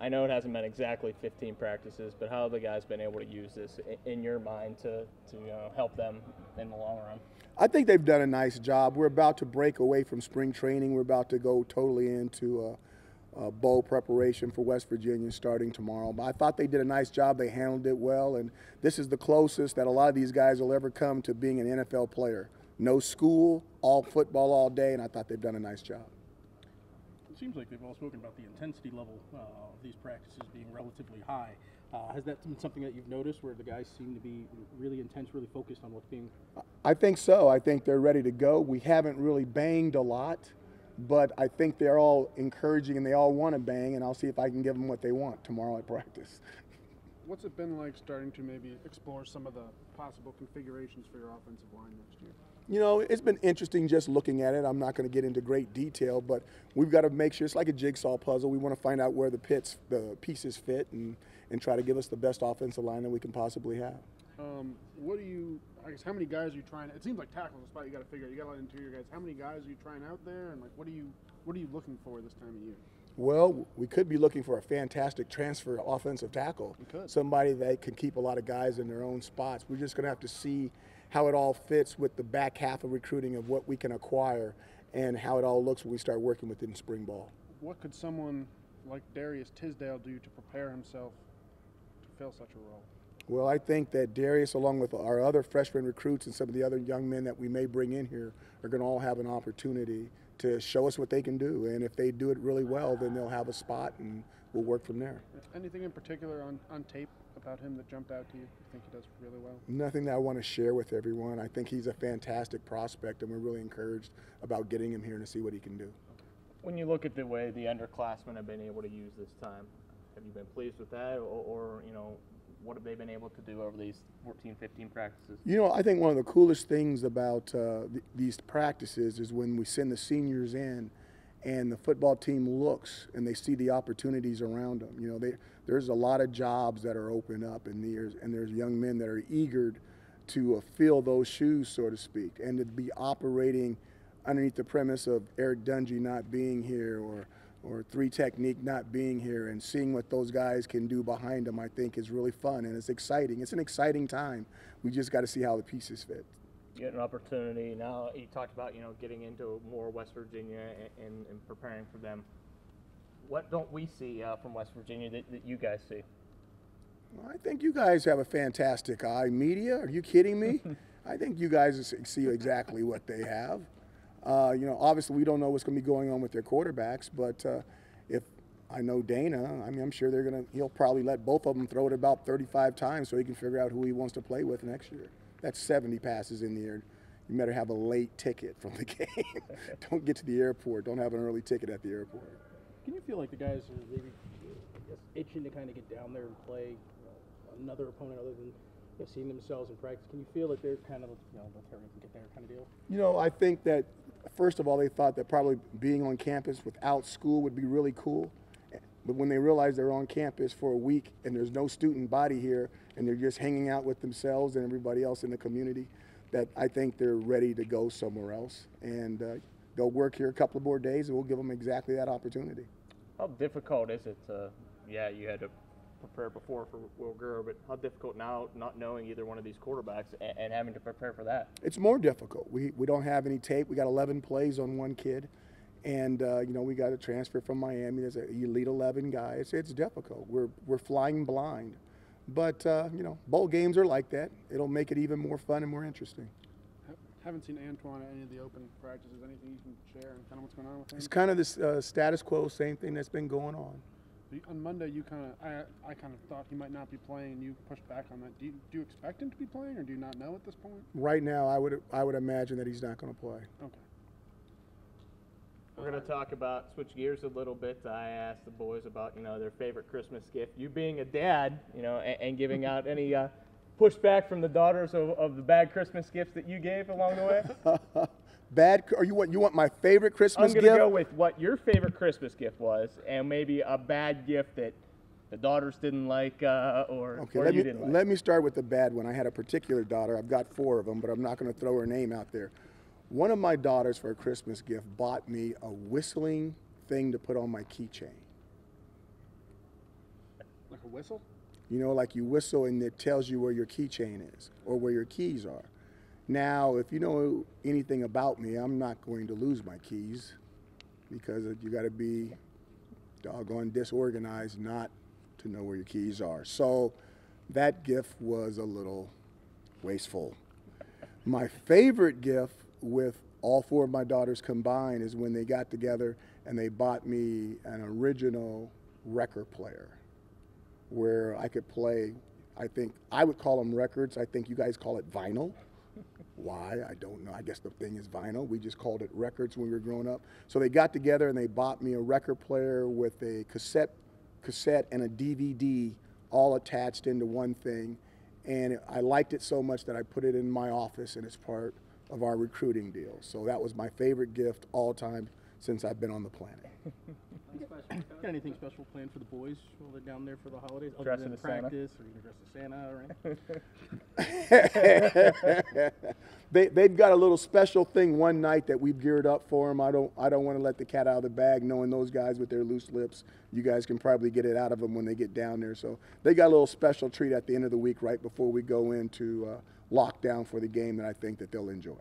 I know it hasn't been exactly 15 practices, but how have the guys been able to use this in your mind to help them in the long run? I think they've done a nice job. We're about to break away from spring training. We're about to go totally into a bowl preparation for West Virginia starting tomorrow. But I thought they did a nice job. They handled it well, and this is the closest that a lot of these guys will ever come to being an NFL player. No school, all football all day, and I thought they've done a nice job. It seems like they've all spoken about the intensity level of these practices being relatively high. Has that been something that you've noticed where the guys seem to be really intense, really focused on what's being? I think so. I think they're ready to go. We haven't really banged a lot, but I think they're all encouraging and they all want to bang, and I'll see if I can give them what they want tomorrow at practice. What's it been like starting to maybe explore some of the possible configurations for your offensive line next year? You know, it's been interesting just looking at it. I'm not going to get into great detail, but we've got to make sure it's like a jigsaw puzzle. We want to find out where the pieces fit and try to give us the best offensive line that we can possibly have. I guess, how many guys are you trying? It seems like tackle's a spot you got to figure out. You got a lot of interior guys. How many guys are you trying out there, and like what are you looking for this time of year? Well, we could be looking for a fantastic transfer offensive tackle, somebody that can keep a lot of guys in their own spots. We're just going to have to see how it all fits with the back half of recruiting of what we can acquire and how it all looks when we start working within spring ball. What could someone like Darius Tisdale do to prepare himself to fill such a role? Well, I think that Darius, along with our other freshman recruits and some of the other young men that we may bring in here, are going to all have an opportunity to show us what they can do. And if they do it really well, then they'll have a spot and we'll work from there. Anything in particular on tape about him that jumped out to you? You think he does really well? Nothing that I want to share with everyone. I think he's a fantastic prospect, and we're really encouraged about getting him here to see what he can do. When you look at the way the underclassmen have been able to use this time, have you been pleased with that, or what have they been able to do over these 14, 15 practices? You know, I think one of the coolest things about these practices is when we send the seniors in and the football team looks and they see the opportunities around them. You know, there's a lot of jobs that are open up, and there's young men that are eager to fill those shoes, so to speak, and to be operating underneath the premise of Eric Dungy not being here or Three Technique not being here, and seeing what those guys can do behind them, I think is really fun and it's exciting. It's an exciting time. We just got to see how the pieces fit. You get an opportunity now. You talked about getting into more West Virginia and preparing for them. What don't we see from West Virginia that you guys see? Well, I think you guys have a fantastic eye. Media? Are you kidding me? I think you guys see exactly what they have. Obviously we don't know what's going to be going on with their quarterbacks, but if I know Dana, I mean, I'm sure he'll probably let both of them throw it about 35 times so he can figure out who he wants to play with next year. That's 70 passes in the air. You better have a late ticket from the game. Don't get to the airport. Don't have an early ticket at the airport. Can you feel like the guys are maybe itching to kind of get down there and play another opponent other than seeing themselves in practice? Can you feel that they're kind of, let's hurry up and get there kind of deal? You know, I think that, first of all, they thought that probably being on campus without school would be really cool. But when they realize they're on campus for a week and there's no student body here and they're just hanging out with themselves and everybody else in the community, that I think they're ready to go somewhere else. And they'll work here a couple of more days and we'll give them exactly that opportunity. How difficult is it to, you had to prepare before for Will Gurr, but how difficult now not knowing either one of these quarterbacks and having to prepare for that? It's more difficult. We don't have any tape. We got 11 plays on one kid. And, we got a transfer from Miami. There's an elite 11 guy. It's difficult. We're flying blind. But, bowl games are like that. It'll make it even more fun and more interesting. Haven't seen Antoine at any of the open practices. Anything you can share and kind of what's going on with him? It's kind of this status quo, same thing that's been going on. On Monday, I kind of thought he might not be playing, and you pushed back on that. Do you expect him to be playing, or do you not know at this point? Right now, I would imagine that he's not going to play. Okay. We're going to switch gears a little bit. I asked the boys about, their favorite Christmas gift. You being a dad, and giving out any pushback from the daughters of the bad Christmas gifts that you gave along the way? Bad? Or you want my favorite Christmas gift? I'm going to go with what your favorite Christmas gift was, and maybe a bad gift that the daughters didn't like, or you didn't like. Let me start with the bad one. I had a particular daughter. I've got 4 of them, but I'm not going to throw her name out there. One of my daughters, for a Christmas gift, bought me a whistling thing to put on my keychain. a whistle? You know, like you whistle and it tells you where your keychain is or where your keys are. Now, if you know anything about me, I'm not going to lose my keys because you got to be doggone disorganized not to know where your keys are. So that gift was a little wasteful. My favorite gift with all 4 of my daughters combined is when they got together and they bought me an original record player where I could play. I think I would call them records. I think you guys call it vinyl. Why? I don't know. I guess the thing is vinyl. We just called it records when we were growing up. So they got together and they bought me a record player with a cassette and a DVD all attached into one thing. And I liked it so much that I put it in my office and it's part of our recruiting deal. So that was my favorite gift all time since I've been on the planet. Got anything special planned for the boys while they're down there for the holidays? Other Dressing than as Santa? practice, or you gonna dress as Santa or anything? They've got a little special thing one night that we've geared up for them. I don't want to let the cat out of the bag, knowing those guys with their loose lips. You guys can probably get it out of them when they get down there. So they got a little special treat at the end of the week right before we go into lockdown for the game that I think that they'll enjoy.